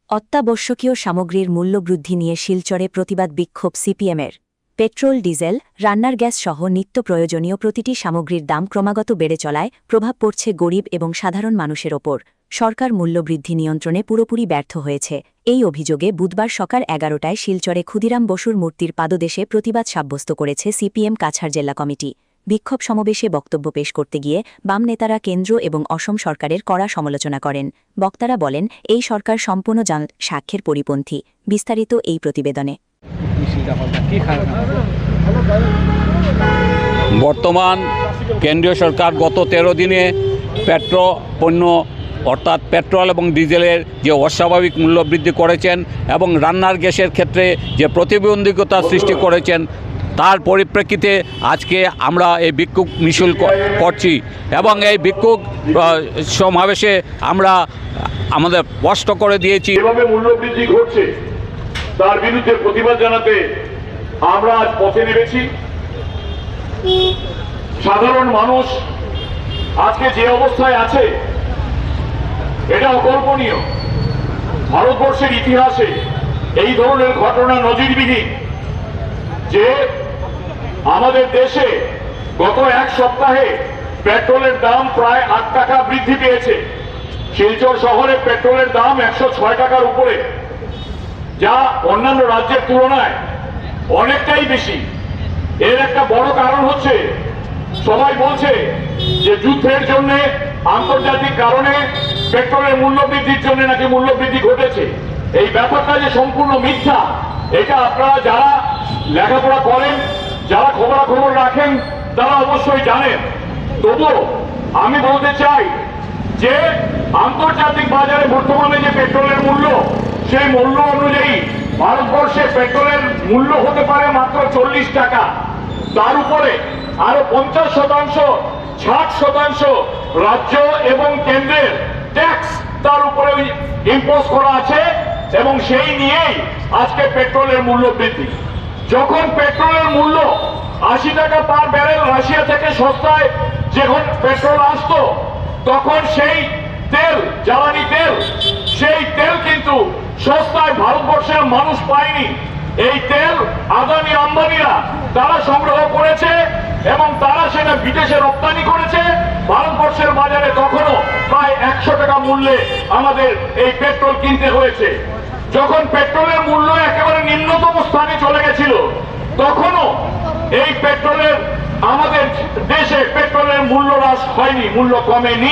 অত্যাবশ্যকীয় সামগ্রীর মূল্যবৃদ্ধি নিয়ে শিলচরে প্রতিবাদ বিক্ষোভ সিপিএমের। পেট্রোল, ডিজেল, রান্নার গ্যাস সহ নিত্য প্রয়োজনীয় প্রতিটি সামগ্রীর দাম ক্রমাগত বেড়ে চলায় প্রভাব পড়ছে গরিব এবং সাধারণ মানুষের ওপর। সরকার মূল্যবৃদ্ধি নিয়ন্ত্রণে পুরোপুরি ব্যর্থ হয়েছে। এই অভিযোগে বুধবার সকাল 11টায় শিলচরে ক্ষুদিরাম বসুর মূর্তির পাদদেশে প্রতিবাদ সাব্যস্ত করেছে সিপিএম কাছাড় জেলা কমিটি। বিক্ষোভ সমাবেশে বক্তব্য পেশ করতে গিয়ে বাম নেতারা কেন্দ্র এবং অসম সরকারের কড়া সমালোচনা করেন। বক্তারা বলেন, এই সরকার সম্পূর্ণ স্বার্থের পরিপন্থী। বিস্তারিত এই প্রতিবেদনে। বর্তমান কেন্দ্রীয় সরকার গত 13 দিনে পণ্য অর্থাৎ পেট্রোল এবং ডিজেলের যে অস্বাভাবিক মূল্যবৃদ্ধি করেছেন এবং রান্নার গ্যাসের ক্ষেত্রে যে প্রতিবন্ধকতা সৃষ্টি করেছেন, তার পরিপ্রেক্ষিতে আজকে আমরা এই বিক্ষোভ মিছিল করছি এবং এই বিক্ষোভ সমাবেশে আমরা আমাদের স্পষ্ট করে দিয়েছি এভাবে মূল্যবৃদ্ধি ঘটছে তার বিরুদ্ধে প্রতিবাদ জানাতে আমরা আজ পথে নেমেছি। সাধারণ মানুষ আজকে যে অবস্থায় আছে এটা অকল্পনীয়। ভারতবর্ষের ইতিহাসে এই ধরনের ঘটনা নজিরবিহীন যে আমাদের দেশে গত এক সপ্তাহে পেট্রোলের দাম প্রায় 8 টাকা বৃদ্ধি পেয়েছে। শিলচর শহরে পেট্রোলের দাম 106 টাকার উপরে, যা অন্যান্য রাজ্যের তুলনায় অনেকটাই বেশি। এর একটা বড় কারণ হচ্ছে, সবাই বলছে যে যুদ্ধের জন্য, আন্তর্জাতিক কারণে পেট্রোলের মূল্য বৃদ্ধির জন্য নাকি মূল্য বৃদ্ধি ঘটেছে। এই ব্যাপারটা যে সম্পূর্ণ মিথ্যা, এটা আপনারা যারা লেখাপড়া করেন, যারা খবরাখবর রাখেন, তারা অবশ্যই জানেন। তবুও আমি বলতে চাই যে আন্তর্জাতিক বাজারে বর্তমানে যে পেট্রোলের মূল্য, সেই মূল্য অনুযায়ী ভারতবর্ষে পেট্রোলের মূল্য হতে পারে মাত্র 40 টাকা। তার উপরে আরো 50% 60% রাজ্য এবং কেন্দ্রের ট্যাক্স তার উপরে ইম্পোজ করা আছে এবং সেই নিয়েই আজকে পেট্রোলের মূল্য বৃদ্ধি। যখন পেট্রোলের মূল্য 80 টাকা পার ব্যারেল রাশিয়া থেকে সস্তায় যখন পেট্রোল আসতো, তখন সেই তেল, জ্বালানি তেল, সেই তেল কিন্তু সস্তায় ভারতবর্ষের মানুষ পায়নি। এই তেল আদানি আম্বানিরা তারা সংগ্রহ করেছে এবং তারা সেটা বিদেশে রপ্তানি করেছে। ভারতবর্ষের বাজারে তখনও প্রায় 100 টাকা মূল্যে আমাদের এই পেট্রোল কিনতে হয়েছে। যখন পেট্রোলের মূল্য একেবারে নিম্নতম স্থানে চলে গেছিল, তখনও এই পেট্রোলের আমাদের দেশে পেট্রোলের মূল্য হ্রাস হয়নি, মূল্য কমেনি।